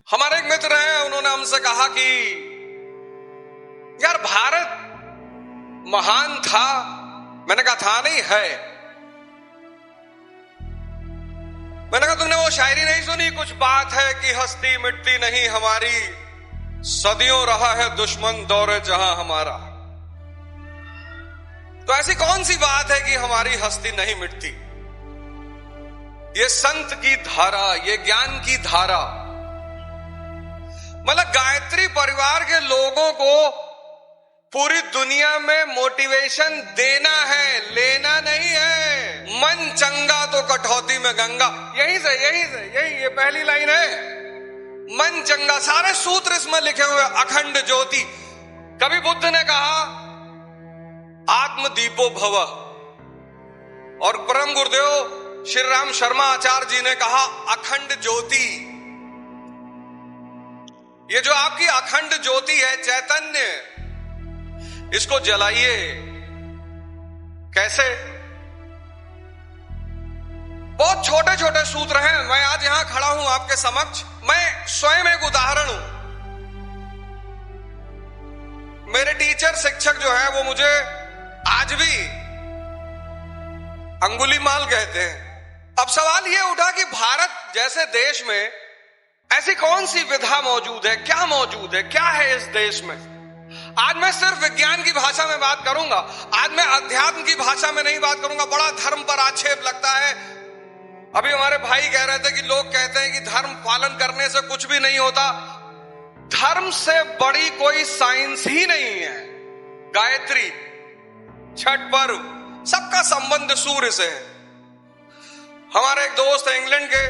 हमारे एक मित्र हैं, उन्होंने हमसे कहा कि यार भारत महान था। मैंने कहा था नहीं है। मैंने कहा तुमने वो शायरी नहीं सुनी, कुछ बात है कि हस्ती मिटती नहीं हमारी, सदियों रहा है दुश्मन दौरे जहां हमारा। तो ऐसी कौन सी बात है कि हमारी हस्ती नहीं मिटती? ये संत की धारा, ये ज्ञान की धारा, मतलब गायत्री परिवार के लोगों को पूरी दुनिया में मोटिवेशन देना है, लेना नहीं है। मन चंगा तो कटौती में गंगा, यही ये पहली लाइन है। मन चंगा, सारे सूत्र इसमें लिखे हुए, अखंड ज्योति। कभी बुद्ध ने कहा आत्म दीपो भव, और परम गुरुदेव श्री राम शर्मा आचार्य जी ने कहा अखंड ज्योति। ये जो आपकी अखंड ज्योति है, चैतन्य, इसको जलाइए। कैसे? बहुत छोटे छोटे सूत्र हैं। मैं आज यहां खड़ा हूं आपके समक्ष, मैं स्वयं एक उदाहरण हूं। मेरे टीचर शिक्षक जो है वो मुझे आज भी अंगुलीमाल कहते हैं। अब सवाल ये उठा कि भारत जैसे देश में ऐसी कौन सी विधा मौजूद है, क्या मौजूद है, क्या है इस देश में? आज मैं सिर्फ विज्ञान की भाषा में बात करूंगा। आज मैं अध्यात्म की भाषा में नहीं बात करूंगा। बड़ा धर्म पर आक्षेप लगता है। अभी हमारे भाई कह रहे थे कि लोग कहते हैं कि धर्म पालन करने से कुछ भी नहीं होता। धर्म से बड़ी कोई साइंस ही नहीं है। गायत्री, छठ पर्व, सबका संबंध सूर्य से है। हमारे एक दोस्त है इंग्लैंड के,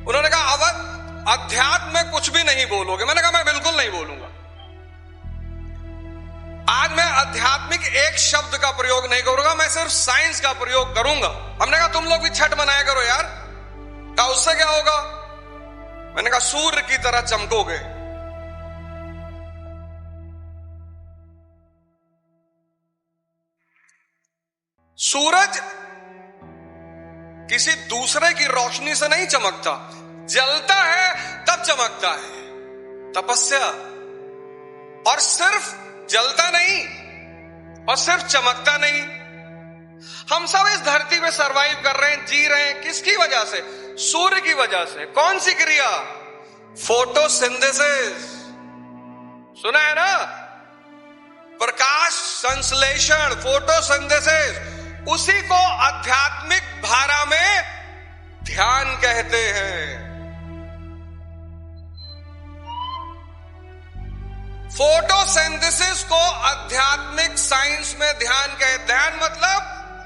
उन्होंने कहा अवध अध्यात्म में कुछ भी नहीं बोलोगे। मैंने कहा मैं बिल्कुल नहीं बोलूंगा। आज मैं आध्यात्मिक एक शब्द का प्रयोग नहीं करूंगा, मैं सिर्फ साइंस का प्रयोग करूंगा। हमने कहा तुम लोग भी छठ मनाया करो यार। कहा उससे क्या होगा? मैंने कहा सूर्य की तरह चमकोगे। सूरज किसी दूसरे की रोशनी से नहीं चमकता, जलता है तब चमकता है। तपस्या, और सिर्फ जलता नहीं और सिर्फ चमकता नहीं। हम सब इस धरती पे सरवाइव कर रहे हैं, जी रहे हैं, किसकी वजह से? सूर्य की वजह से। कौन सी क्रिया? फोटोसिंथेसिस। सुना है ना? प्रकाश संश्लेषण, फोटोसिंथेसिस। उसी को आध्यात्मिक धारा में ध्यान कहते हैं। फोटोसिंथेसिस को आध्यात्मिक साइंस में ध्यान कहते हैं। ध्यान मतलब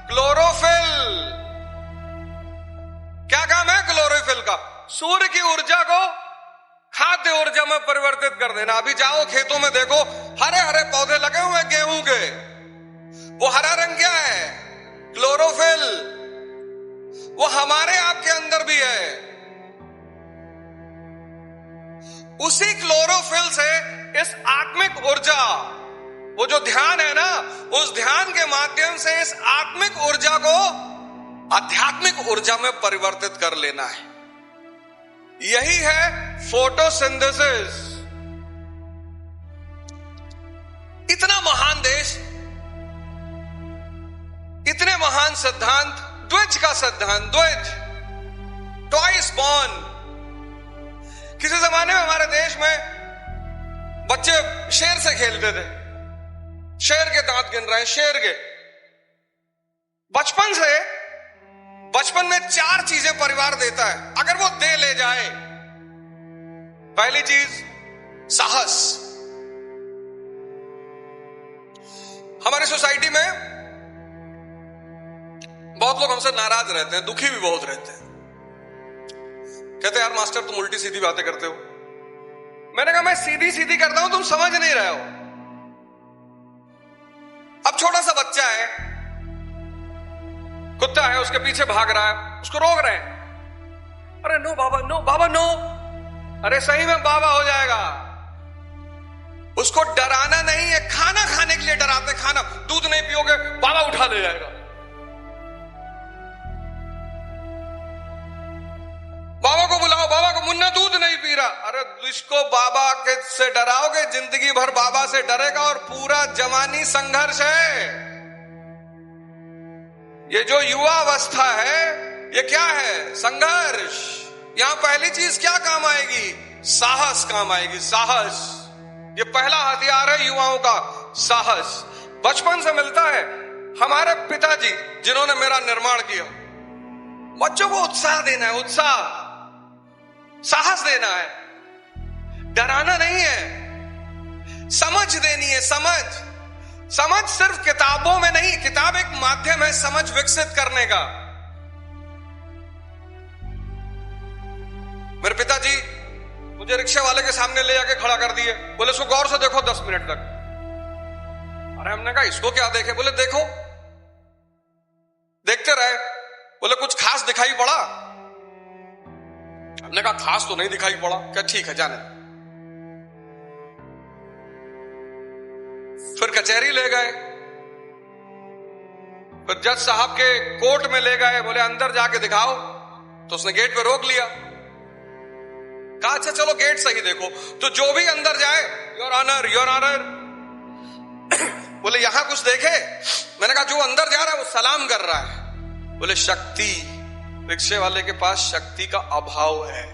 क्लोरोफिल। क्या काम है क्लोरोफिल का? सूर्य की ऊर्जा को खाद्य ऊर्जा में परिवर्तित कर देना। अभी जाओ खेतों में देखो, हरे हरे पौधे लगे हुए गेहूं के, वो हरा रंग क्या है? क्लोरोफिल। वो हमारे आपके अंदर भी है। उसी क्लोरोफिल से इस आत्मिक ऊर्जा, वो जो ध्यान है ना, उस ध्यान के माध्यम से इस आत्मिक ऊर्जा को आध्यात्मिक ऊर्जा में परिवर्तित कर लेना है। यही है फोटोसिंथेसिस। इतना महान देश, इतने महान सिद्धांत, द्विज का सिद्धांत, द्विज, ट्वाइस बॉर्न। किसी जमाने में हमारे देश में बच्चे शेर से खेलते थे। शेर के दांत गिन रहे हैं, शेर के। बचपन में 4 चीजें परिवार देता है, अगर वो दे ले जाए। पहली चीज साहस। हमारी सोसाइटी में बहुत लोग हमसे नाराज रहते हैं, दुखी भी बहुत रहते हैं। कहते यार मास्टर तुम उल्टी सीधी बातें करते हो। मैंने कहा मैं सीधी सीधी करता हूं, तुम समझ नहीं रहे हो। अब छोटा सा बच्चा है, कुत्ता है, उसके पीछे भाग रहा है, उसको रोक रहे हैं। अरे नो बाबा, नो बाबा, नो। अरे सही में बाबा हो जाएगा। उसको डराना नहीं है, खाना खाने के लिए डराते। खाना, दूध नहीं पियोगे बाबा उठा ले जाएगा। बाबा को बुलाओ, बाबा को, मुन्ना दूध नहीं पी रहा अरे इसको बाबा के से डराओगे, जिंदगी भर बाबा से डरेगा और पूरा जवानी संघर्ष है। ये जो युवा अवस्था है ये क्या है? संघर्ष। यहां पहली चीज क्या काम आएगी? साहस काम आएगी। साहस, ये पहला हथियार है युवाओं का, साहस। बचपन से मिलता है। हमारे पिताजी जिन्होंने मेरा निर्माण किया, बच्चों को उत्साह देना है, उत्साह, साहस देना है, डराना नहीं है, समझ देनी है, समझ। समझ सिर्फ किताबों में नहीं, किताब एक माध्यम है समझ विकसित करने का। मेरे पिताजी मुझे रिक्शे वाले के सामने ले जाके खड़ा कर दिए, बोले इसको गौर से देखो 10 मिनट तक। अरे हमने कहा इसको क्या देखे? बोले देखो। देखते रहे, बोले कुछ खास दिखाई पड़ा? हमने कहा खास तो नहीं दिखाई पड़ा। क्या ठीक है जाने। फिर कचहरी ले गए, फिर जज साहब के कोर्ट में ले गए, बोले अंदर जाके दिखाओ। तो उसने गेट पे रोक लिया, कहा अच्छा चलो गेट से ही देखो। तो जो भी अंदर जाए, योर ऑनर, योर ऑनर, बोले यहां कुछ देखे? मैंने कहा जो अंदर जा रहा है वो सलाम कर रहा है। बोले शक्ति, रिक्शे वाले के पास शक्ति का अभाव है।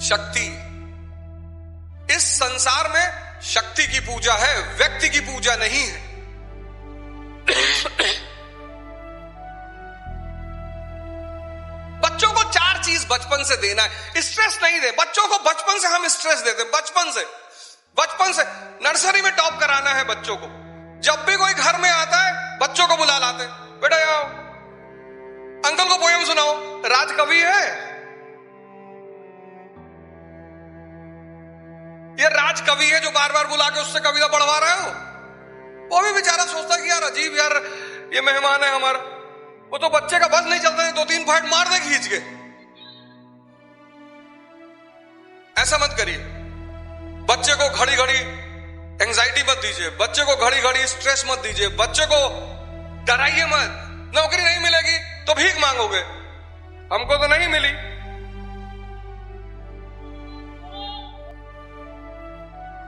शक्ति, इस संसार में शक्ति की पूजा है, व्यक्ति की पूजा नहीं है। बच्चों को 4 चीज बचपन से देना है। स्ट्रेस नहीं दे बच्चों को। बचपन से हम स्ट्रेस देते हैं, बचपन से नर्सरी में टॉप कराना है बच्चों को। जब भी कोई घर में आता है बच्चों को बुला लाते, बेटा आओ, अंकल को पोयम सुनाओ। राजकवि है ये, राजकवि है जो बार बार बुला के उससे कविता पढ़वा रहे हो। वो भी बेचारा सोचता कि यार अजीब, यार ये मेहमान है हमारा। वो तो बच्चे का बस नहीं चलता है, 2-3 फाइट मार दे खींच के। ऐसा मत करिए। बच्चे को घड़ी घड़ी एंजाइटी मत दीजिए, बच्चे को घड़ी घड़ी स्ट्रेस मत दीजिए, बच्चे को डराइए मत। नौकरी नहीं मिलेगी तो भीख मांगोगे, हमको तो नहीं मिली।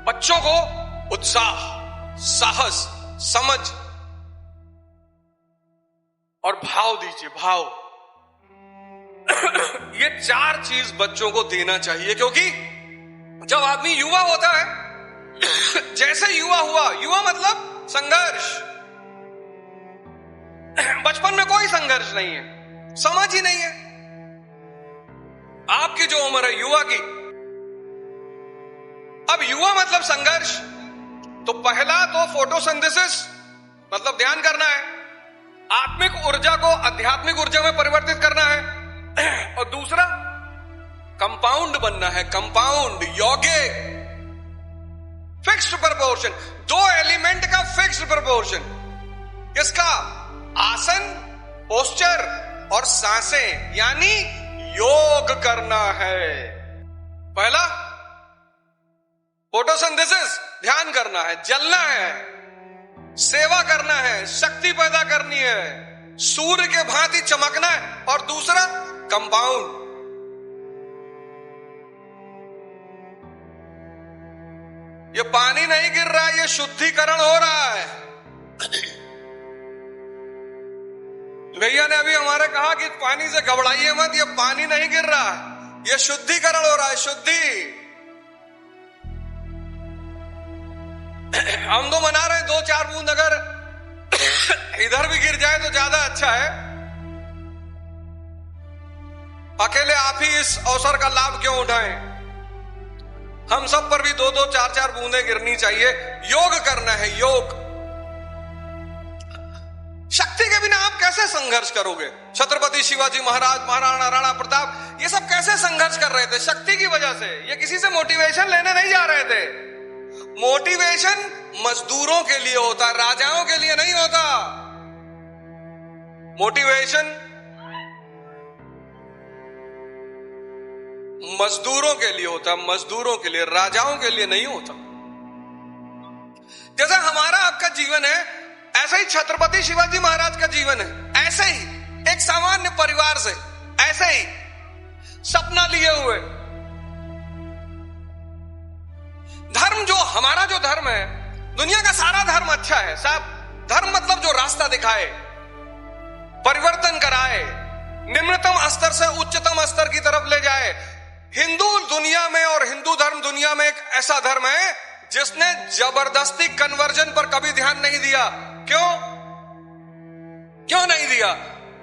बच्चों को उत्साह, साहस, समझ और भाव दीजिए, भाव। ये 4 चीज बच्चों को देना चाहिए, क्योंकि जब आदमी युवा होता है, जैसे युवा हुआ, युवा मतलब संघर्ष। बचपन में कोई संघर्ष नहीं है, समझ ही नहीं है। आपकी जो उम्र है युवा की, अब युवा मतलब संघर्ष। तो पहला तो फोटोसिंथेसिस मतलब ध्यान करना है, आत्मिक ऊर्जा को आध्यात्मिक ऊर्जा में परिवर्तित करना है। और दूसरा कंपाउंड बनना है, कंपाउंड, यौगिक, फिक्स्ड प्रपोर्शन। 2 एलिमेंट का फिक्स्ड प्रपोर्शन। किसका? आसन, पोस्चर और सांसें, यानी योग करना है। पहला फोटोसिंथेसिस, ध्यान करना है, जलना है, सेवा करना है, शक्ति पैदा करनी है, सूर्य के भांति चमकना है। और दूसरा कंपाउंड, ये पानी नहीं गिर रहा है, ये शुद्धिकरण हो रहा है। भैया ने अभी हमारे कहा कि पानी से घबराइए मत, ये पानी नहीं गिर रहा है, ये शुद्धिकरण हो रहा है, शुद्धि। हम तो मना रहे हैं 2-4 बूंद अगर इधर भी गिर जाए तो ज्यादा अच्छा है। अकेले आप ही इस अवसर का लाभ क्यों उठाएं? हम सब पर भी 2-2, 4-4 बूंदें गिरनी चाहिए। योग करना है, योग। शक्ति के बिना आप कैसे संघर्ष करोगे? छत्रपति शिवाजी महाराज, महाराणा राणा प्रताप, ये सब कैसे संघर्ष कर रहे थे? शक्ति की वजह से। ये किसी से मोटिवेशन लेने नहीं जा रहे थे। मोटिवेशन मजदूरों के लिए होता, राजाओं के लिए नहीं होता। मोटिवेशन मजदूरों के लिए होता, मजदूरों के लिए, राजाओं के लिए नहीं होता। जैसा हमारा आपका जीवन है, ऐसा ही छत्रपति शिवाजी महाराज का जीवन है। ऐसे ही एक सामान्य परिवार से, ऐसे ही सपना लिए हुए। धर्म जो हमारा जो धर्म है, दुनिया का सारा धर्म अच्छा है साहब। धर्म मतलब जो रास्ता दिखाए, परिवर्तन कराए, निम्नतम स्तर से उच्चतम स्तर की तरफ ले जाए। हिंदू दुनिया में और हिंदू धर्म दुनिया में एक ऐसा धर्म है जिसने जबरदस्ती कन्वर्जन पर कभी ध्यान नहीं दिया। क्यों नहीं दिया?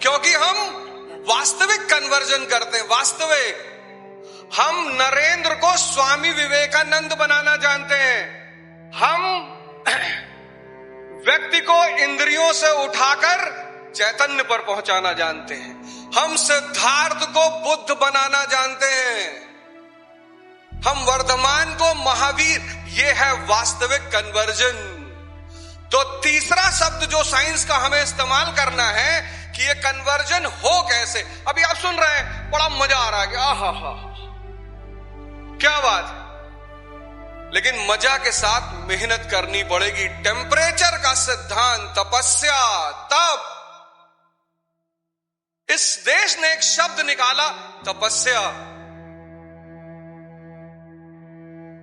क्योंकि हम वास्तविक कन्वर्जन करते हैं, वास्तविक। हम नरेंद्र को स्वामी विवेकानंद बनाना जानते हैं। हम व्यक्ति को इंद्रियों से उठाकर चैतन्य पर पहुंचाना जानते हैं। हम सिद्धार्थ को बुद्ध बनाना जानते हैं। हम वर्धमान को महावीर। ये है वास्तविक कन्वर्जन। तो तीसरा शब्द जो साइंस का हमें इस्तेमाल करना है कि ये कन्वर्जन हो कैसे। अभी आप सुन रहे हैं, बड़ा मजा आ रहा है कि आहा हा क्या बात है, लेकिन मजा के साथ मेहनत करनी पड़ेगी। टेम्परेचर का सिद्धांत, तपस्या, तप। इस देश ने एक शब्द निकाला, तपस्या।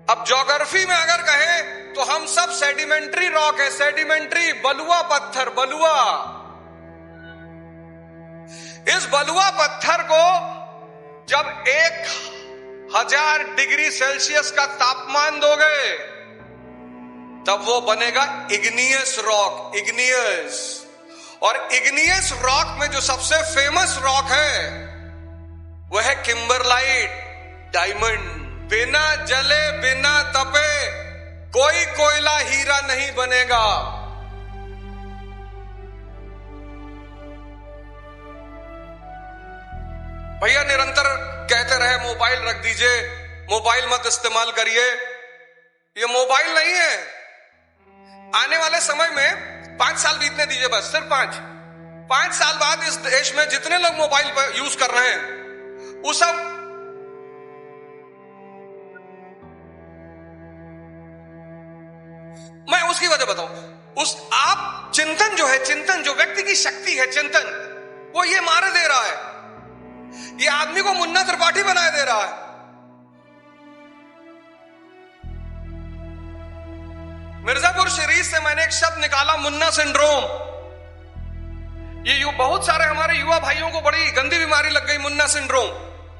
अब ज्योग्राफी में अगर कहे तो हम सब सेडिमेंट्री रॉक है, सेडिमेंट्री बलुआ पत्थर, बलुआ। इस बलुआ पत्थर को जब 1000 डिग्री सेल्सियस का तापमान दोगे तब वो बनेगा इग्नियस रॉक, इग्नियस। और इग्नियस रॉक में जो सबसे फेमस रॉक है वह है किम्बरलाइट, डायमंड। बिना जले बिना तपे कोई कोयला हीरा नहीं बनेगा। भैया निरंतर कहते रहे मोबाइल रख दीजिए, मोबाइल मत इस्तेमाल करिए। ये मोबाइल नहीं है। आने वाले समय में 5 साल बीतने दीजिए, बस सिर्फ 5 साल बाद इस देश में जितने लोग मोबाइल पर यूज कर रहे हैं वो सब मैं उसकी वजह बताऊं। उस आप चिंतन जो है, चिंतन जो व्यक्ति की शक्ति है, चिंतन, वो ये मार दे रहा है। ये आदमी को मुन्ना त्रिपाठी बनाए दे रहा है। मिर्जापुर सीरीज से मैंने एक शब्द निकाला, मुन्ना सिंड्रोम। ये बहुत सारे हमारे युवा भाइयों को बड़ी गंदी बीमारी लग गई, मुन्ना सिंड्रोम।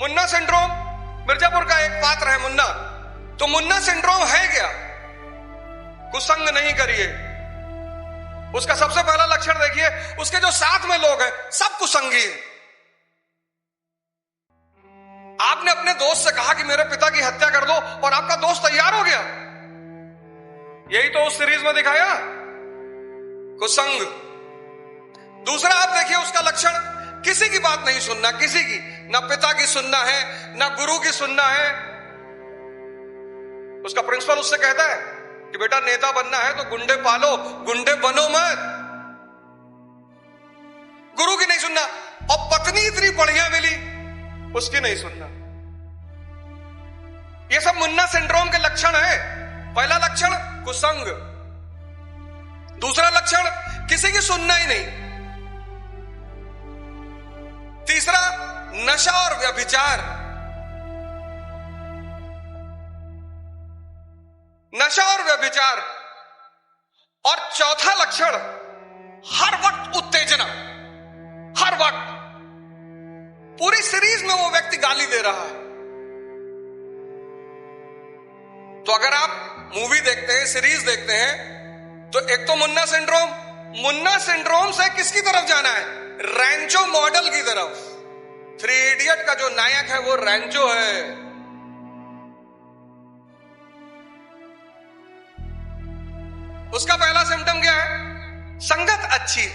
मुन्ना सिंड्रोम मिर्जापुर का एक पात्र है, मुन्ना। तो मुन्ना सिंड्रोम है क्या? कुसंग नहीं करिए। उसका सबसे पहला लक्षण देखिए, उसके जो साथ में लोग हैं सब कुसंगी हैं। आपने अपने दोस्त से कहा कि मेरे पिता की हत्या कर दो और आपका दोस्त तैयार हो गया। यही तो उस सीरीज में दिखाया, कुसंग। दूसरा आप देखिए उसका लक्षण, किसी की बात नहीं सुनना, किसी की, ना पिता की सुनना है ना गुरु की सुनना है। उसका प्रिंसिपल उससे कहता है कि बेटा नेता बनना है तो गुंडे पालो, गुंडे बनो मत। गुरु की नहीं सुनना। और पत्नी इतनी बढ़िया मिली, उसकी नहीं सुनना। ये सब मुन्ना सिंड्रोम के लक्षण है। पहला लक्षण कुसंग, दूसरा लक्षण किसी की सुनना ही नहीं, तीसरा नशा और व्यभिचार, नशा और व्यभिचार, और चौथा लक्षण हर वक्त उत्तेजना, हर वक्त। पूरी सीरीज में वो व्यक्ति गाली दे रहा है। तो अगर आप मूवी देखते हैं, सीरीज देखते हैं, तो एक तो मुन्ना सिंड्रोम, मुन्ना सिंड्रोम से किसकी तरफ जाना है? रैंचो मॉडल की तरफ। 3 इडियट का जो नायक है वो रैंचो है। उसका पहला सिम्टम क्या है? संगत अच्छी,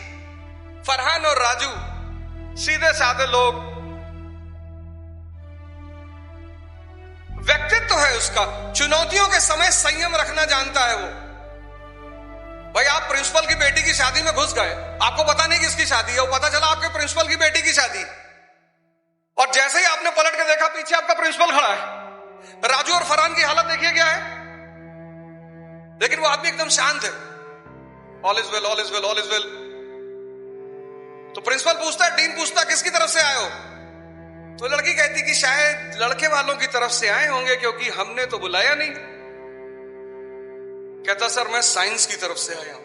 फरहान और राजू सीधे साधे लोग। व्यक्तित्व है उसका, चुनौतियों के समय संयम रखना जानता है वो। भाई आप प्रिंसिपल की बेटी की शादी में घुस गए, आपको पता नहीं किसकी शादी है, वो पता चला आपके प्रिंसिपल की बेटी की शादी, और जैसे ही आपने पलट के देखा पीछे आपका प्रिंसिपल खड़ा है। राजू और फरहान की हालत देखिए क्या है। लेकिन वो आदमी एकदम शांत है, all is well, all is well, all is well. तो प्रिंसिपल पूछता है, डीन पूछता है किसकी तरफ से आए हो? तो लड़की कहती कि शायद लड़के वालों की तरफ से आए होंगे क्योंकि हमने तो बुलाया नहीं। कहता सर मैं साइंस की तरफ से आया हूं।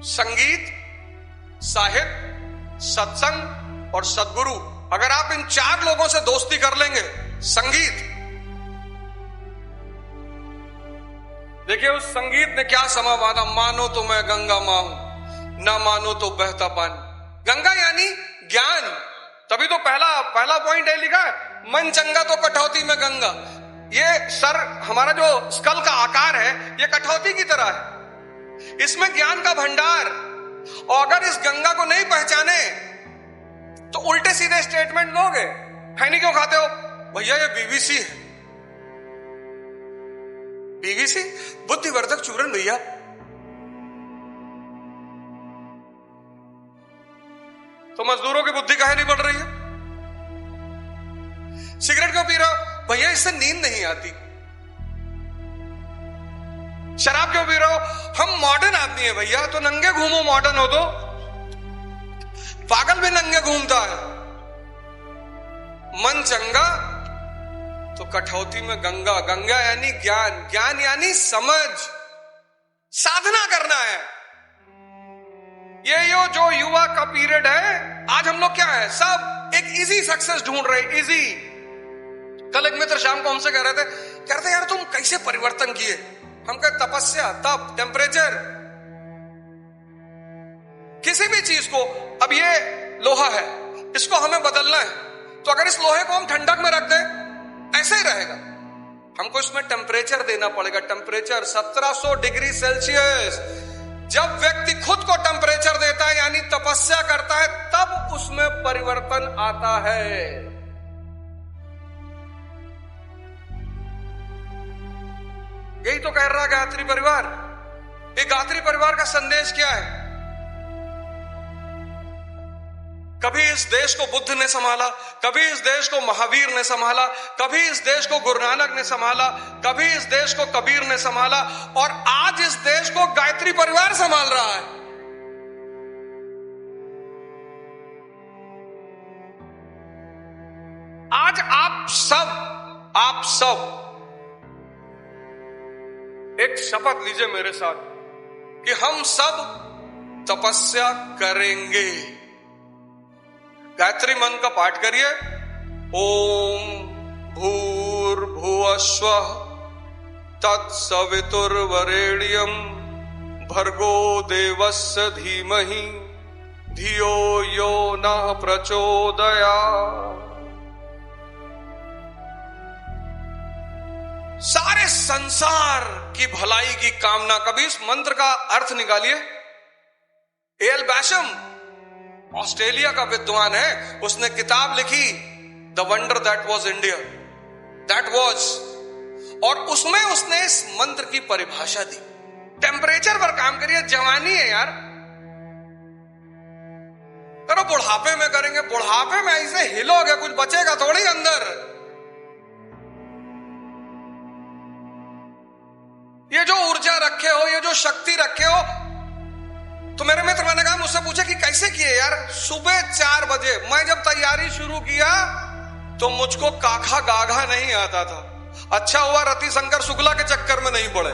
संगीत, साहित्य, सत्संग और सद्गुरु, अगर आप इन 4 लोगों से दोस्ती कर लेंगे, संगीत, देखिए उस संगीत ने क्या समा बांधा, मानो तो मैं गंगा मां हूं, ना मानो तो बहता पानी। गंगा यानी ज्ञान, तभी तो पहला पॉइंट है लिखा है, मन चंगा तो कटौती में गंगा। ये सर हमारा जो स्कल का आकार है ये कटौती की तरह है, इसमें ज्ञान का भंडार। और अगर इस गंगा को नहीं पहचाने तो उल्टे सीधे स्टेटमेंट दोगे। खैनी क्यों खाते हो? भैया ये बीवीसी है। बीवीसी बुद्धिवर्धक चूर्ण भैया। तो मजदूरों की बुद्धि काहे नहीं बढ़ रही है? सिगरेट क्यों पी रहे हो? भैया इससे नींद नहीं आती। शराब क्यों पी रहे हो? हम मॉडर्न आदमी है भैया, तो नंगे घूमो, मॉडर्न हो तो। पागल भी नंगे घूमता है। मन चंगा तो कठौती में गंगा। गंगा यानी ज्ञान, ज्ञान यानी समझ, साधना करना है। ये जो युवा का पीरियड है, आज हम लोग क्या है, सब एक इजी सक्सेस ढूंढ रहे, इजी। कल एक मित्र शाम को हमसे कह रहे थे यार तुम कैसे परिवर्तन किए? हम कहे तपस्या, तप, टेम्परेचर, किसी भी चीज को। अब ये लोहा है, इसको हमें बदलना है, तो अगर इस लोहे को हम ठंडक में रख दें ऐसे ही रहेगा। हमको इसमें टेम्परेचर देना पड़ेगा। Temperature 1700 degree Celsius. जब व्यक्ति खुद को टेम्परेचर देता है यानी तपस्या करता है, तब उसमें परिवर्तन आता है। यही तो कह रहा गायत्री परिवार। ये गायत्री परिवार का संदेश क्या है? कभी इस देश को बुद्ध ने संभाला, कभी इस देश को महावीर ने संभाला, कभी इस देश को गुरु नानक ने संभाला, कभी इस देश को कबीर ने संभाला, और आज इस देश को गायत्री परिवार संभाल रहा है। आज आप सब एक शपथ लीजिए मेरे साथ कि हम सब तपस्या करेंगे। गायत्री मंत्र का पाठ करिए। ओम भूर्भुवस्वः तत्सवितुर्वरेण्यं भर्गो देवस्य धीमहि धियो यो नः प्रचोदयात्। सारे संसार की भलाई की कामना। कभी इस मंत्र का अर्थ निकालिए। एल बैशम ऑस्ट्रेलिया का विद्वान है, उसने किताब लिखी the wonder that was India, that was, और उसमें उसने इस मंत्र की परिभाषा दी। टेम्परेचर पर काम करिए, जवानी है यार, करो बुढ़ापे में करेंगे। बुढ़ापे में ऐसे हिलोगे कुछ बचेगा थोड़ी अंदर। ये जो ऊर्जा रखे हो, ये जो शक्ति रखे हो, तो मेरे मित्र मैंने कहा, मुझसे पूछा कि कैसे किए यार? सुबह 4 बजे मैं जब तैयारी शुरू किया तो मुझको काखा गाघा नहीं आता था। अच्छा हुआ रतिशंकर शुक्ला के चक्कर में नहीं पड़े,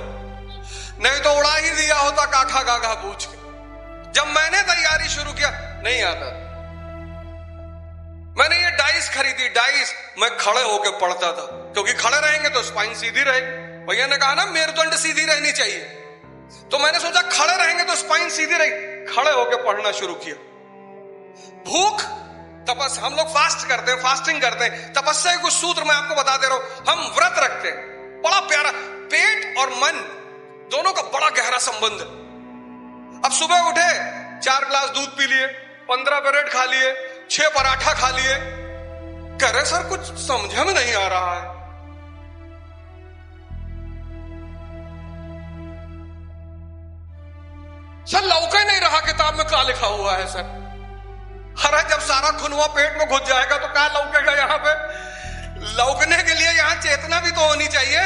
नहीं तो उड़ा ही दिया होता काखा गाघा पूछ के। जब मैंने तैयारी शुरू किया नहीं आता। मैंने ये डाइस खरीदी, डाइस मैं खड़े होकर पढ़ता था, क्योंकि खड़े रहेंगे तो स्पाइन सीधी रहेगी। भैया ने कहा ना मेरुदंड सीधी रहनी चाहिए, तो मैंने सोचा खड़े रहेंगे तो स्पाइन सीधी रहेगी। खड़े होकर पढ़ना शुरू किया। भूख तपस, हम लोग फास्ट करते हैं, फास्टिंग करते हैं। तपस्या के कुछ सूत्र मैं आपको बता दे रहा हूं। हम व्रत रखते हैं, बड़ा प्यारा। पेट और मन दोनों का बड़ा गहरा संबंध है। अब सुबह उठे, 4 गिलास दूध पी लिए, 15 ब्रेड खा लिए, 6 पराठा खा लिए। कह रहे सर कुछ समझ में नहीं आ रहा है। सर लौके नहीं रहा किताब में, क्या लिखा हुआ है सर? अरे जब सारा खुनवा पेट में घुस जाएगा तो क्या लौकेगा? यहां पे लौकने के लिए यहां चेतना भी तो होनी चाहिए।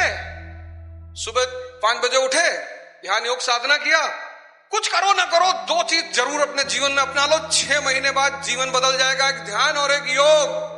सुबह 5 बजे उठे, ध्यान योग साधना किया, कुछ करो ना करो 2 चीज जरूर अपने जीवन में अपना लो, 6 महीने बाद जीवन बदल जाएगा। एक ध्यान और एक योग।